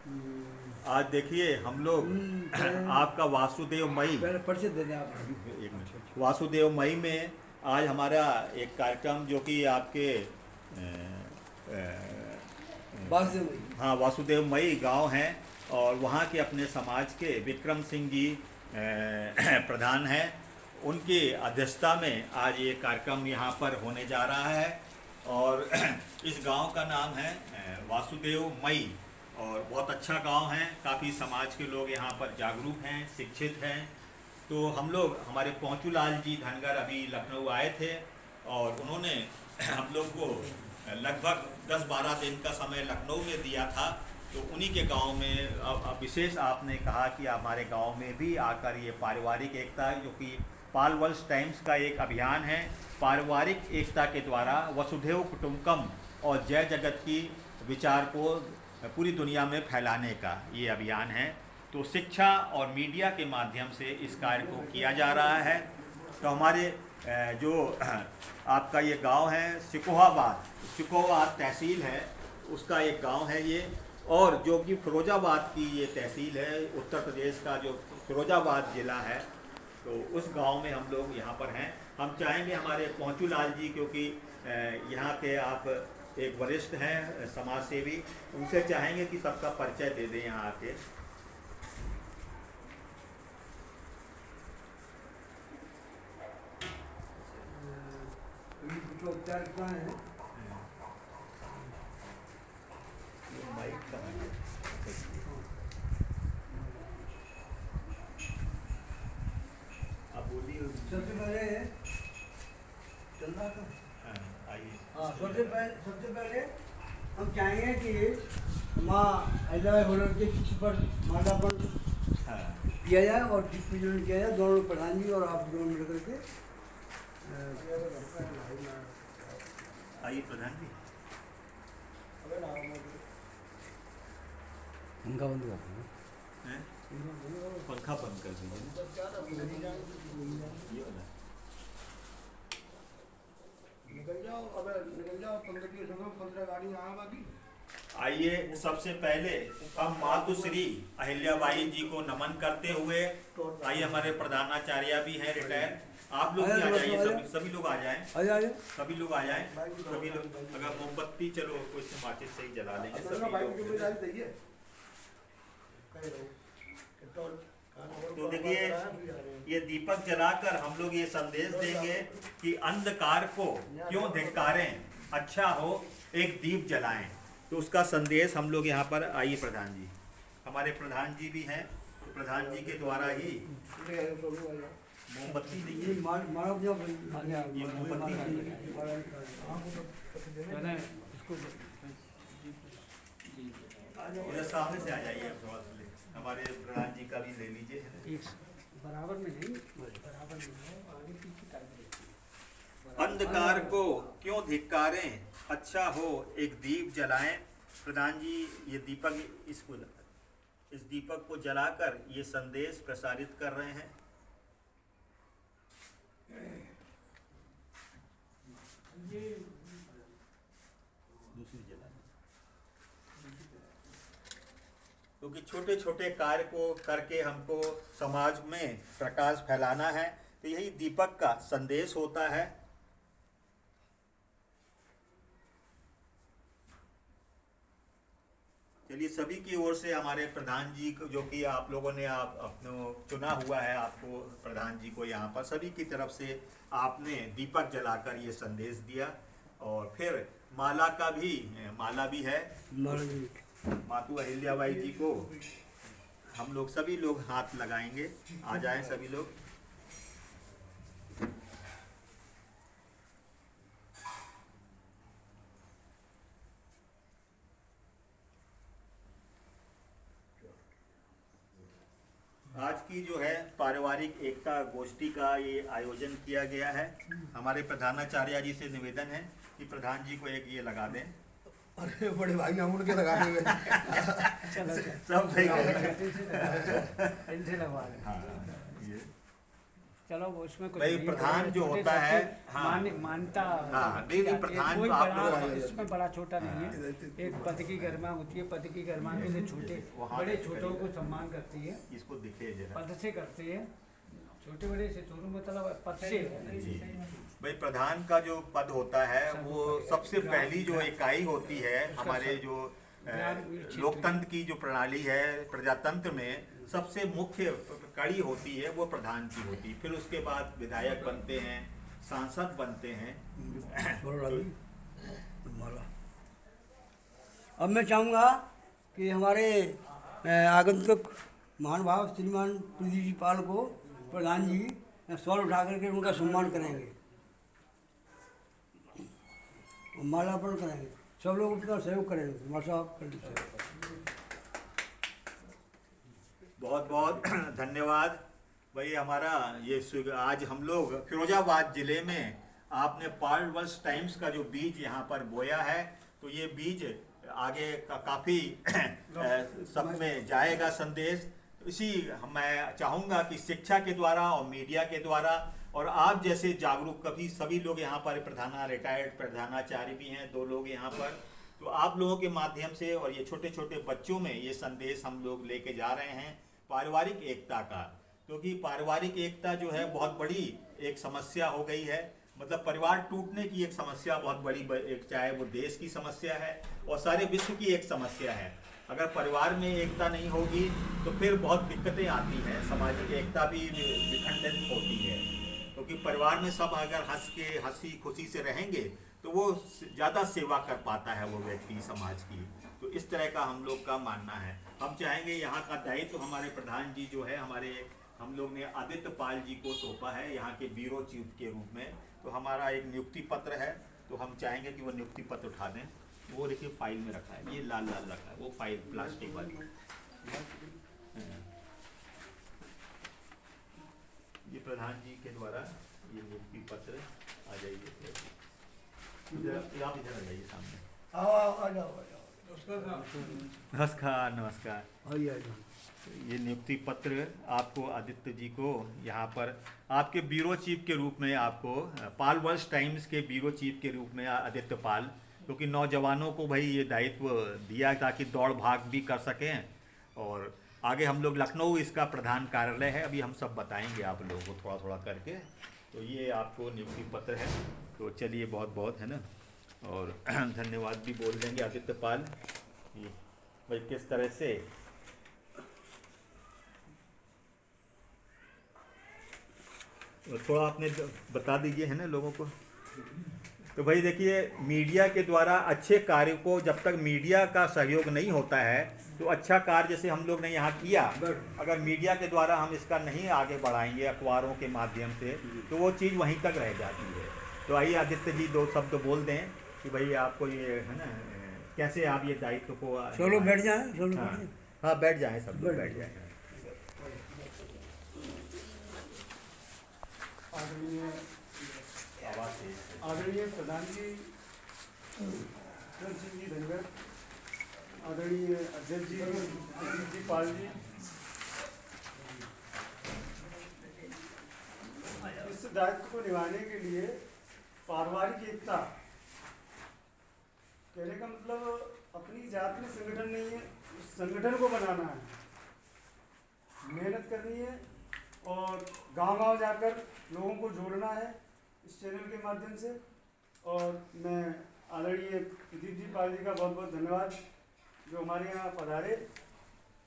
आज देखिए हम लोग आपका वासुदेव मई पहले परिचय दे दें आप। एक मिनट वासुदेव मई में आज हमारा एक कार्यक्रम जो कि आपके वासुदेव भाई। हाँ वासुदेव मई गांव हैं और वहाँ के अपने समाज के विक्रम सिंह जी प्रधान हैं। उनकी अध्यक्षता में आज ये कार्यक्रम यहाँ पर होने जा रहा है और इस गांव का नाम है वासुदेव मई और बहुत अच्छा गांव है। काफ़ी समाज के लोग यहाँ पर जागरूक हैं, शिक्षित हैं। तो हम लोग हमारे पहुँचूलाल जी धनगर अभी लखनऊ आए थे और उन्होंने हम लोग को लगभग 10-12 दिन का समय लखनऊ में दिया था। तो उन्हीं के गांव में अब विशेष आपने कहा कि हमारे गांव में भी आकर ये पारिवारिक एकता, जो कि पाल वंश टाइम्स का एक अभियान है, पारिवारिक एकता के द्वारा वसुधैव कुटुंबकम और जय जगत की विचार को पूरी दुनिया में फैलाने का ये अभियान है। तो शिक्षा और मीडिया के माध्यम से इस कार्य को किया जा रहा है। तो हमारे जो आपका ये गांव है सिकोहाबाद तहसील है, उसका एक गांव है ये, और जो कि फिरोजाबाद की ये तहसील है, उत्तर प्रदेश का जो फिरोजाबाद ज़िला है। तो उस गांव में हम लोग यहाँ पर हैं। हम चाहेंगे हमारे पहुँचूलाल जी, क्योंकि यहाँ के आप एक वरिष्ठ हैं समाज सेवी, उनसे चाहेंगे कि सबका परिचय दे दें यहाँ आके। उपचार कहाँ है? आप बोलिए। सबसे पहले चंदा का आइए। हाँ, सबसे पहले हम चाहेंगे कि माँ हैदराबाद होने के चित्र पर माल्यार्पण किया जाए और दीप पूजन किया जाए, दोनों प्रधान जी और आप दोनों मिलकर के। आइए प्रधान जी। उनका बंद कर पंखा बंद कर दीजिए। निकल जाओ 15 गाड़ी यहाँ बाकी। आइए सबसे पहले हम मातुश्री अहिल्याबाई जी को नमन करते हुए, आइए हमारे प्रधानाचार्य भी हैं रिटायर, आप लोग भी आ जाइए, सभी लोग आ जाएं, सभी लोग आ जाएं, सभी लोग। अगर मोमबत्ती चलो कोई से माचिस से ही जला लेंगे सभी लोग। तो देखिए ये दीपक जलाकर हम लोग ये संदेश देंगे कि अंधकार को क्यों धिक्कारें, अच्छा हो एक दीप जलाएं। तो उसका संदेश हम लोग यहाँ पर, आइए प्रधान जी, हमारे प्रधान जी भी हैं, तो प्रधान जी के द्वारा ही मोमबत्ती देखिए, ये मोमबत्ती इधर सामने से आ जाइए, हमारे प्रधान जी का भी ले लीजिए। बराबर में नहीं, बराबर में आगे पीछे। अंधकार को क्यों धिक्कारें, अच्छा हो एक दीप जलाएं। प्रधान जी ये दीपक, इस दीपक को जलाकर ये संदेश प्रसारित कर रहे हैं। दूसरी जला, क्योंकि छोटे छोटे कार्य को करके हमको समाज में प्रकाश फैलाना है, तो यही दीपक का संदेश होता है। चलिए सभी की ओर से हमारे प्रधान जी को, जो कि आप लोगों ने अपने चुना हुआ है आपको प्रधान जी को, यहाँ पर सभी की तरफ से आपने दीपक जलाकर ये संदेश दिया। और फिर माला का भी, माला भी है मातु अहिल्याबाई जी को, हम लोग सभी लोग हाथ लगाएंगे, आ जाएं सभी लोग। आज की जो है पारिवारिक एकता गोष्ठी का ये आयोजन किया गया है। हमारे प्रधानाचार्य जी से निवेदन है कि प्रधान जी को एक ये लगा दें। अरे बड़े भाई हम उनके लगा देंगे। सब सही लगवा हाँ ये चलो वो उसमें कुछ भाई नहीं, प्रधान जो छोटे होता है, सबकी हाँ। मान्यता हाँ, नहीं, रखी जाती है। प्रधान कोई तो आप बड़ा लोग- इसमें बड़ा छोटा नहीं है। एक पद की गरिमा होती है, पद की गरिमा के लिए छोटे वहाँ बड़े से छोटों को करिए। सम्मान करती है, इसको दिखे जरा। पद से करती है, छोटे बड़े से छोटू मतलब पद से। जी भाई, प्रधान का जो पद होता है वो सबसे पहली जो इकाई होती है हमारे जो लोकतंत्र की जो प्रणाली है, प्रजातंत्र में सबसे मुख्य कड़ी होती है वो प्रधान की होती है। फिर उसके बाद विधायक बनते हैं, सांसद बनते हैं। अब मैं चाहूँगा कि हमारे आगंतुक महानुभाव श्रीमान प्रदीप जी पाल को प्रधान जी सवाल उठा करके उनका सम्मान करेंगे और मालार्पण करेंगे। सब लोग अपना सहयोग करेंगे। माता साहब कर दीजिए। बहुत बहुत धन्यवाद भाई। हमारा ये आज हम लोग फिरोजाबाद जिले में आपने पाल वल्स टाइम्स का जो बीज यहाँ पर बोया है, तो ये बीज आगे का काफ़ी सब में जाएगा संदेश। इसी मैं चाहूँगा कि शिक्षा के द्वारा और मीडिया के द्वारा और आप जैसे जागरूक कभी सभी लोग यहाँ पर रिटायर्ड प्रधानाचार्य भी हैं, 2 लोग यहाँ पर, तो आप लोगों के माध्यम से और ये छोटे छोटे बच्चों में ये संदेश हम लोग लेके जा रहे हैं पारिवारिक एकता का। क्योंकि पारिवारिक एकता जो है बहुत बड़ी एक समस्या हो गई है। मतलब परिवार टूटने की एक समस्या बहुत बड़ी एक, चाहे वो देश की समस्या है और सारे विश्व की एक समस्या है। अगर परिवार में एकता नहीं होगी तो फिर बहुत दिक्कतें आती हैं, सामाजिक एकता भी विखंडित होती है। क्योंकि परिवार में सब अगर हंसी खुशी से रहेंगे तो वो ज़्यादा सेवा कर पाता है वो व्यक्ति समाज की। तो इस तरह का हम लोग का मानना है। हम चाहेंगे यहाँ का दायित्व हमारे प्रधान जी जो है हम लोग ने आदित्य पाल जी को सौंपा है यहाँ के ब्यूरो चीफ के रूप में। तो हमारा एक नियुक्ति पत्र है, तो हम चाहेंगे कि वो नियुक्ति पत्र उठा दें। वो देखिए फाइल में रखा है, ये लाल लाल रखा है वो फाइल प्लास्टिक वाली। ये प्रधान जी के द्वारा ये नियुक्ति पत्र आ जाइए। आप इधर आ जाइए सामने। आ जाओ। नमस्कार नमस्कार। आइए आइए। ये नियुक्ति पत्र आपको आदित्य जी को यहाँ पर आपके ब्यूरो चीफ के रूप में, आपको पाल वल्स टाइम्स के ब्यूरो चीफ के रूप में आदित्य पाल, क्योंकि नौजवानों को भाई ये दायित्व दिया ताकि दौड़ भाग भी कर सकें। और आगे हम लोग लखनऊ इसका प्रधान कार्यालय है, अभी हम सब बताएंगे आप लोगों को थोड़ा थोड़ा करके। तो ये आपको नियुक्ति पत्र है। तो चलिए बहुत बहुत है ना, और धन्यवाद भी बोल देंगे आदित्य पाल ये भाई किस तरह से। थोड़ा आपने बता दीजिए है ना लोगों को। तो भाई देखिए, मीडिया के द्वारा अच्छे कार्य को जब तक मीडिया का सहयोग नहीं होता है तो अच्छा कार्य जैसे हम लोग ने यहाँ किया, अगर मीडिया के द्वारा हम इसका नहीं आगे बढ़ाएंगे अखबारों के माध्यम से तो वो चीज़ वहीं तक रह जाती है। तो आइए आदित्य जी 2 शब्द बोल दें कि भाई आपको ये है ना कैसे आप ये दायित्व को। चलो बैठ जाएं, चलो बैठ हाँ जाएं। हाँ बैठ जाएँ, सब लोग बैठ जाएँ। आदरणीय प्रधान जी सिंह जी धनगर, आदरणीय अध्यक्ष जी प्रदीप जी पाल जी, इस दायित्व को निभाने के लिए पारिवारिक एकता कहने का मतलब अपनी जात में संगठन नहीं है, उस संगठन को बनाना है, मेहनत करनी है और गांव-गांव जाकर लोगों को जोड़ना है इस चैनल के माध्यम से। और मैं आदरणीय प्रदीप जी पाल जी का बहुत बहुत धन्यवाद जो हमारे यहाँ पधारे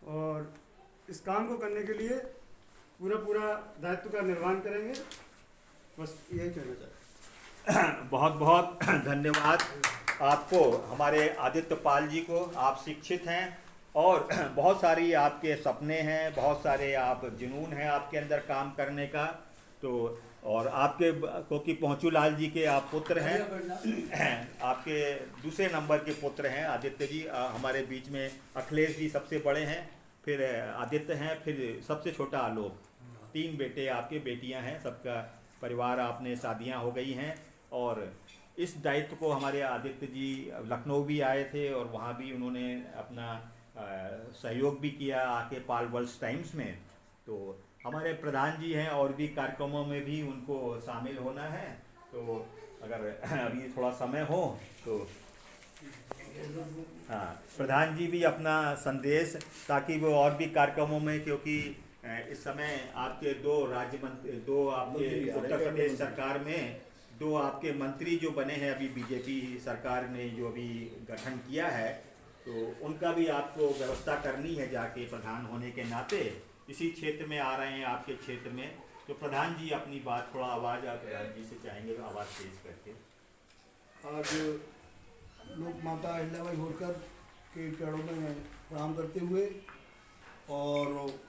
और इस काम को करने के लिए पूरा दायित्व का निर्वहन करेंगे। बस यही कहना चाहता हूँ। बहुत बहुत धन्यवाद आपको, हमारे आदित्य पाल जी को। आप शिक्षित हैं और बहुत सारी आपके सपने हैं, बहुत सारे आप जुनून हैं आपके अंदर काम करने का। तो और आपके क्योंकि पहुँचू लाल जी के आप पुत्र हैं, आपके दूसरे नंबर के पुत्र हैं आदित्य जी। हमारे बीच में अखिलेश जी सबसे बड़े हैं, फिर आदित्य हैं, फिर सबसे छोटा आलोक। 3 बेटे आपके, बेटियां हैं, सबका परिवार आपने शादियां हो गई हैं। और इस दायित्व को हमारे आदित्य जी लखनऊ भी आए थे और वहाँ भी उन्होंने अपना सहयोग भी किया आके पाल वल्स टाइम्स में। तो हमारे प्रधान जी हैं और भी कार्यक्रमों में भी उनको शामिल होना है, तो अगर अभी थोड़ा समय हो तो हाँ, प्रधान जी भी अपना संदेश, ताकि वो और भी कार्यक्रमों में, क्योंकि इस समय आपके दो आपके उत्तर प्रदेश सरकार में दो आपके मंत्री जो बने हैं, अभी बीजेपी सरकार ने जो अभी गठन किया है, तो उनका भी आपको व्यवस्था करनी है जाके, प्रधान होने के नाते इसी क्षेत्र में आ रहे हैं आपके क्षेत्र में। तो प्रधान जी अपनी बात, थोड़ा आवाज़ आप प्रधान जी से चाहेंगे आवाज़ तेज करके। आज लोक माता अहिल्याबाई होलकर के चरणों में प्रणाम करते हुए और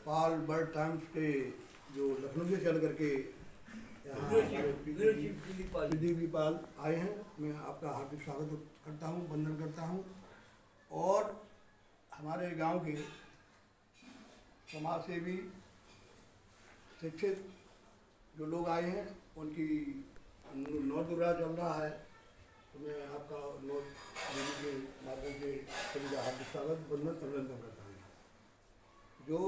पाल बर्ड टाइम्स के जो लखनऊ से चल करके यहाँ हमारे दिलीप पाल आए हैं, मैं आपका हार्दिक स्वागत करता हूँ, वंदन करता हूँ। और हमारे गांव के समाज सेवी शिक्षित जो लोग आए हैं, उनकी नौदुरा चल रहा है, तो मैं आपका नोट देने के माध्यम से सभी का हार्दिक स्वागत वंदन अभिनंदन करता हूँ। जो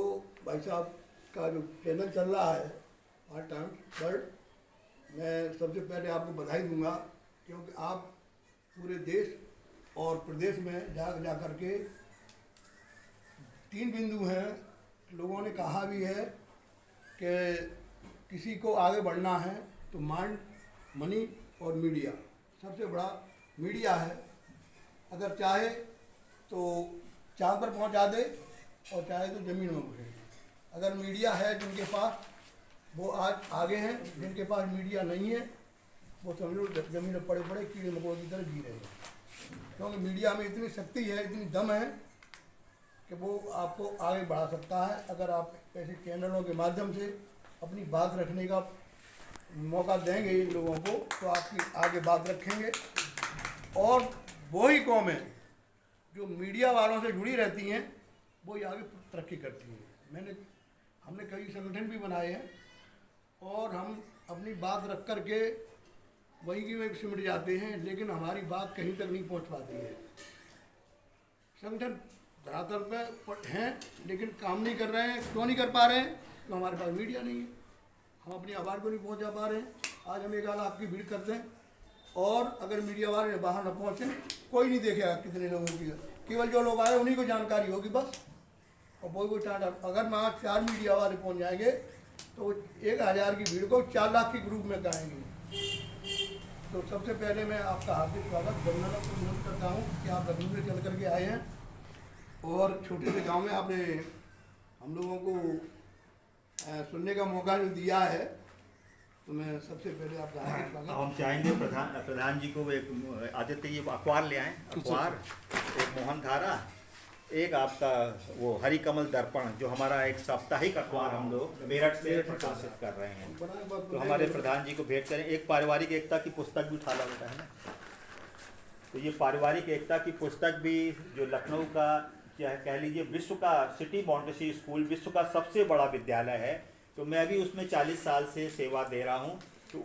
भाई साहब का जो चैनल चल रहा है पार्ट टाइम बर्ड, मैं सबसे पहले आपको बधाई दूंगा, क्योंकि आप पूरे देश और प्रदेश में जा कर के 3 बिंदु हैं। लोगों ने कहा भी है कि किसी को आगे बढ़ना है तो माइंड, मनी और मीडिया, सबसे बड़ा मीडिया है। अगर चाहे तो चांद पर पहुंचा दे और चाहे तो ज़मीन में घुसे। अगर मीडिया है जिनके पास, वो आज आगे हैं, जिनके पास मीडिया नहीं है वो समझ लो ज़मीन में पड़े पड़े कीड़े मकोड़े की तरह जी रहे हैं। क्योंकि मीडिया में इतनी शक्ति है, इतनी दम है कि वो आपको आगे बढ़ा सकता है। अगर आप ऐसे चैनलों के माध्यम से अपनी बात रखने का मौका देंगे इन लोगों को, तो आपकी आगे बात रखेंगे। और वही कौमें जो मीडिया वालों से जुड़ी रहती हैं, वही आगे तरक्की करती हैं। हमने कई संगठन भी बनाए हैं और हम अपनी बात रख कर के वहीं की वहीं सिमट जाते हैं, लेकिन हमारी बात कहीं तक नहीं पहुंच पाती है। संगठन धरातल पर हैं लेकिन काम नहीं कर रहे हैं। क्यों नहीं कर पा रहे हैं? तो हमारे पास मीडिया नहीं है, हम अपनी आवाज़ को नहीं पहुंचा पा रहे हैं। आज हम 1 लाख की भीड़ करते हैं और अगर मीडिया वाले बाहर न पहुंचे, कोई नहीं देखेगा कितने लोगों की, केवल जो लोग आए उन्हीं को जानकारी होगी बस। और कोई टाटा, अगर वहाँ 4 मीडिया वाले पहुंच जाएंगे तो 1000 की भीड़ को 4 लाख के ग्रुप में कहेंगे। तो सबसे पहले मैं आपका हार्दिक स्वागत वंदन करता हूँ कि आप लखनऊ से चल करके आए हैं और छोटे से गांव में आपने हम लोगों को सुनने का मौका जो दिया है, तो मैं सबसे पहले आपका हार्दिक स्वागत। हम चाहेंगे प्रधान जी को एक आदित्य ये अखबार ले आएँ, अखबार, एक मोहन धारा, एक आपका वो हरि कमल दर्पण, जो हमारा एक साप्ताहिक अखबार हम लोग मेरठ से प्रकाशित कर रहे हैं, तो हमारे प्रधान जी को भेंट करें। एक पारिवारिक एकता की पुस्तक भी उठा लगता है ना, तो ये पारिवारिक एकता की पुस्तक भी, जो लखनऊ का क्या कह लीजिए विश्व का, सिटी मॉन्टेसरी स्कूल विश्व का सबसे बड़ा विद्यालय है, तो मैं भी उसमें 40 साल से सेवा दे रहा हूँ। तो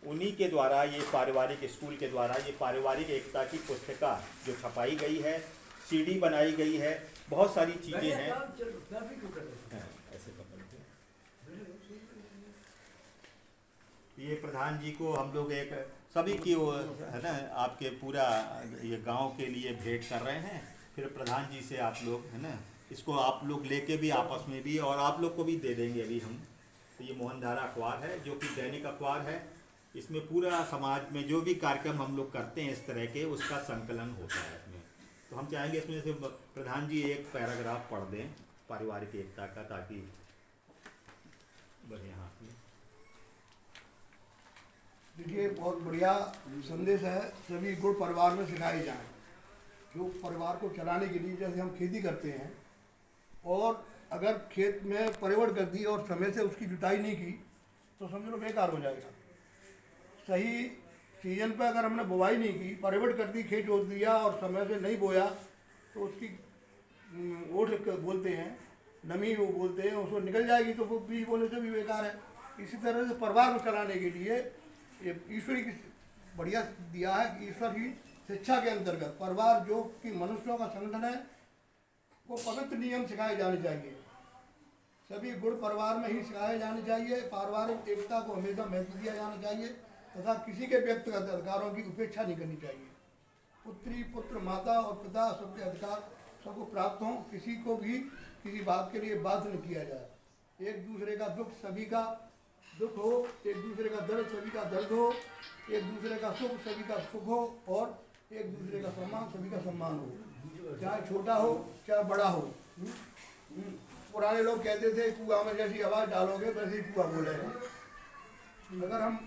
उन्हीं के द्वारा, ये पारिवारिक स्कूल के द्वारा ये पारिवारिक एकता की पुस्तिका जो छपाई गई है, CD बनाई गई है, बहुत सारी चीज़ें हैं। ऐसे ये प्रधान जी को हम लोग एक सभी की वो है ना, आपके पूरा ये गांव के लिए भेंट कर रहे हैं। फिर प्रधान जी से आप लोग है ना, इसको आप लोग लेके भी आपस में भी, और आप लोग को भी दे देंगे अभी हम। तो ये मोहनधारा अखबार है, जो कि दैनिक अखबार है। इसमें पूरा समाज में जो भी कार्यक्रम हम लोग करते हैं इस तरह के, उसका संकलन होता है इसमें। तो हम चाहेंगे इसमें से प्रधान जी एक पैराग्राफ पढ़ दें पारिवारिक एकता का, ताकि बढ़िया। हाँ, देखिए, बहुत बढ़िया संदेश है। सभी गुण परिवार में सिखाए जाएं, जो परिवार को चलाने के लिए। जैसे हम खेती करते हैं और अगर खेत में परिवर्तन कर दी और समय से उसकी जुताई नहीं की तो समझ लो बेकार हो जाएगा। सही सीजन पर अगर हमने बुवाई नहीं की, परिवर्तन कर दी, खेत जोत दिया और समय से नहीं बोया, तो उसकी ओठ बोलते हैं, नमी वो बोलते हैं, उसको निकल जाएगी, तो वो बीज बोने से भी बेकार है। इसी तरह से परिवार को चलाने के लिए ये ईश्वर की बढ़िया दिया है कि ईश्वर की शिक्षा के अंतर्गत परिवार जो कि मनुष्यों का संगठन है, वो पवित्र नियम सिखाए जाने चाहिए। सभी गुण परिवार में ही सिखाए जाने चाहिए। पारिवारिक एकता को हमेशा महत्व दिया जाना चाहिए तथा किसी के व्यक्तिगत अधिकारों की उपेक्षा नहीं करनी चाहिए। पुत्री पुत्र माता और पिता सबके अधिकार सबको प्राप्त हों, किसी को भी किसी बात के लिए बाध्य न किया जाए। एक दूसरे का दुख सभी का दुख हो, एक दूसरे का दर्द सभी का दर्द हो, एक दूसरे का सुख सभी का सुख हो और एक दूसरे का सम्मान सभी का सम्मान हो, चाहे छोटा हो चाहे बड़ा हो। पुराने लोग कहते थे कुआं में जैसी आवाज़ डालोगे वैसे ही कुआं बोलेगा। अगर हम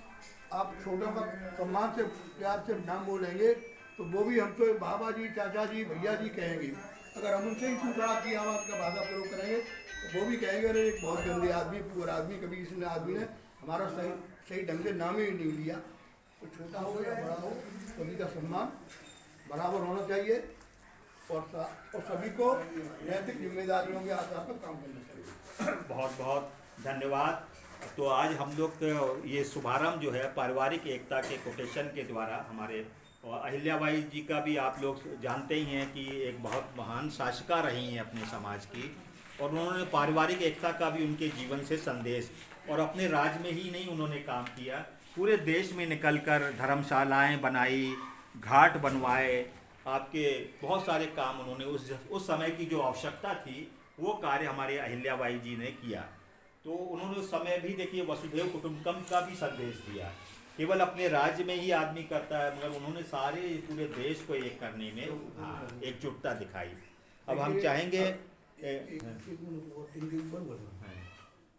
आप छोटों का सम्मान से प्यार से नाम बोलेंगे तो वो भी हमसे बाबा जी चाचा जी भैया जी कहेंगे। अगर हम उनसे ही टूटड़ा की आवाज़ का भाषा प्रयोग करेंगे तो वो भी कहेंगे अरे एक बहुत गंदे आदमी पुअर आदमी, कभी इसने आदमी ने हमारा सही ढंग से नाम ही नहीं लिया। तो छोटा हो या बड़ा हो सभी का सम्मान बराबर होना चाहिए और सभी को नैतिक जिम्मेदारियों के आधार पर काम करना चाहिए। बहुत बहुत धन्यवाद। तो आज हम लोग ये शुभारंभ जो है पारिवारिक एकता के कोटेशन के द्वारा हमारे और अहिल्याबाई जी का भी आप लोग जानते ही हैं कि एक बहुत महान शासिका रही हैं अपने समाज की, और उन्होंने पारिवारिक एकता का भी उनके जीवन से संदेश, और अपने राज्य में ही नहीं उन्होंने काम किया, पूरे देश में निकलकर धर्मशालाएं बनाई, घाट बनवाए, आपके बहुत सारे काम उन्होंने उस समय की जो आवश्यकता थी वो कार्य हमारे अहिल्याबाई जी ने किया। तो उन्होंने उस समय भी देखिए वसुधैव कुटुंबकम का भी संदेश दिया। केवल अपने राज्य में ही आदमी करता है, मगर उन्होंने सारे पूरे देश को एक करने में एकजुटता दिखाई। अब हम चाहेंगे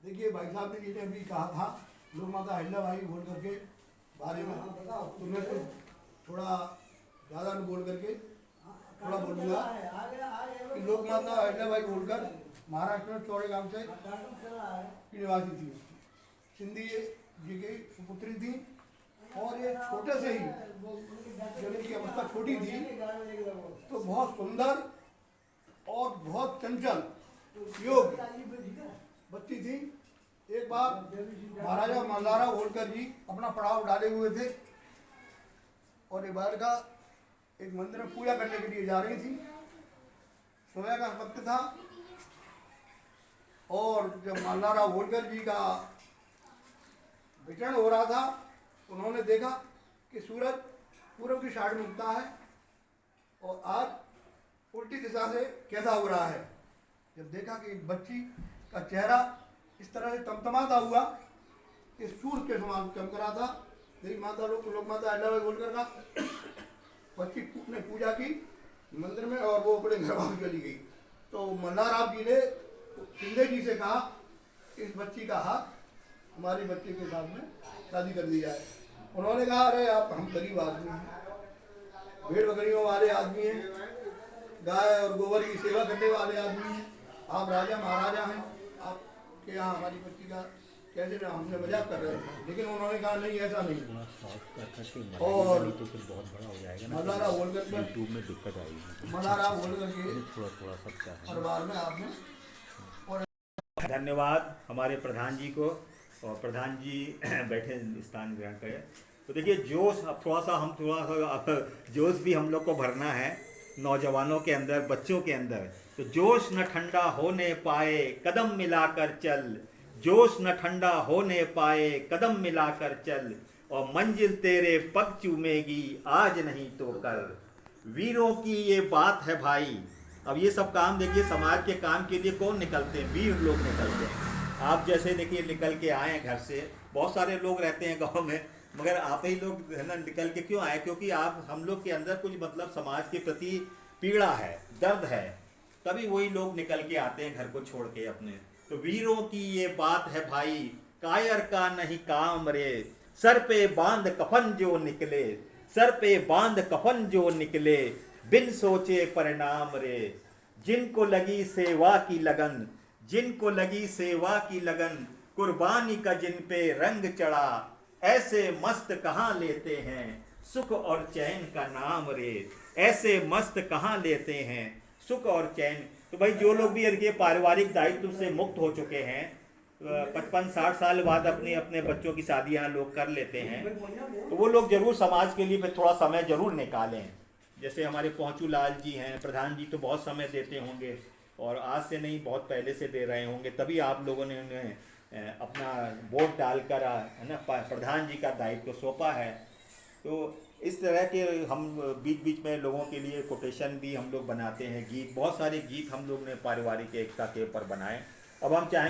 देखिए भाई साहब ने जिन्हें भी कहा था लोक माता अहिल्याबाई बोल करके बारे में, तो मैं तो थोड़ा ज़्यादा न बोल करके थोड़ा बोलूँगा कि लोक माता अहिल्याबाई बोलकर महाराष्ट्र में चौड़े गांव से निवासी थी। सिंधी जी की पुत्री थी और ये छोटे से ही जब इनकी अवस्था छोटी थी तो बहुत सुंदर और बहुत चंचल योग बच्ची थी। एक बार महाराजा मल्हारा होलकर जी अपना पड़ाव डाले हुए थे और एक बार का एक मंदिर में पूजा करने के लिए जा रही थी। सुबह का वक्त था और जब मल्हारा होलकर जी का विचरण हो रहा था उन्होंने देखा कि सूरज पूर्व की साइड में उगता है और आज उल्टी दिशा से कैसा हो रहा है। जब देखा कि एक बच्ची का चेहरा इस तरह से तमतमाता हुआ कि सूर्य के समान चमक रहा था, मेरी माता लोक माता अहिल्याबाई होलकर का बच्ची ने पूजा की मंदिर में और वो अपने घर वापस चली गई। तो मल्हारा जी ने शिंदे जी से कहा कि इस बच्ची का हाथ हमारी बच्ची के साथ में शादी कर दी जाए। उन्होंने कहा अरे आप हम गरीब आदमी हैं, भेड़ बकरियों वाले आदमी हैं, गाय और गोबर की सेवा करने वाले आदमी हैं, आप राजा महाराजा हैं, आपके यहाँ हमारी बच्ची का कैसे ना हमने मजाक कर रहे थे। लेकिन उन्होंने कहा नहीं ऐसा नहीं। और मल्हारा होलकर में दिक्कत आई, मल्हारा होलकर के परिवार में आपने धन्यवाद हमारे प्रधान जी को, और प्रधान जी बैठे स्थान ग्रहण करें। तो देखिए जोश, अब थोड़ा सा जोश भी हम लोग को भरना है नौजवानों के अंदर, बच्चों के अंदर। तो जोश न ठंडा होने पाए कदम मिलाकर चल, जोश न ठंडा होने पाए कदम मिलाकर चल, और मंजिल तेरे पग चूमेगी आज नहीं तो कल, वीरों की ये बात है भाई। अब ये सब काम देखिए समाज के काम के लिए कौन निकलते हैं, वीर लोग निकलते हैं। आप जैसे देखिए निकल के आए हैं घर से, बहुत सारे लोग रहते हैं गांव में, मगर आप ही लोग है ना निकल के क्यों आए, क्योंकि आप हम लोग के अंदर कुछ मतलब समाज के प्रति पीड़ा है, दर्द है, तभी वही लोग निकल के आते हैं घर को छोड़ के अपने। तो वीरों की ये बात है भाई, कायर का नहीं काम रे, सर पे बांध कफन जो निकले, सर पे बांध कफन जो निकले, बिन सोचे परिणाम रे, जिनको लगी सेवा की लगन, जिनको लगी सेवा की लगन, कुर्बानी का जिन पे रंग चढ़ा, ऐसे मस्त कहाँ लेते हैं सुख और चैन का नाम रे, ऐसे मस्त कहाँ लेते हैं सुख और चैन। तो भाई जो लोग भी ये पारिवारिक दायित्व से मुक्त हो चुके हैं, 55-60 साल बाद अपने अपने बच्चों की शादियाँ लोग कर लेते हैं, तो वो लोग जरूर समाज के लिए थोड़ा समय जरूर निकालें। जैसे हमारे पहुँचू लाल जी हैं, प्रधान जी तो बहुत समय देते होंगे, और आज से नहीं बहुत पहले से दे रहे होंगे, तभी आप लोगों ने उन्हें अपना वोट डालकर है ना प्रधान जी का दायित्व सौंपा है। तो इस तरह के हम बीच बीच में लोगों के लिए कोटेशन भी हम लोग बनाते हैं, गीत, बहुत सारे गीत हम लोग ने पारिवारिक एकता के ऊपर बनाए। अब हम चाहेंगे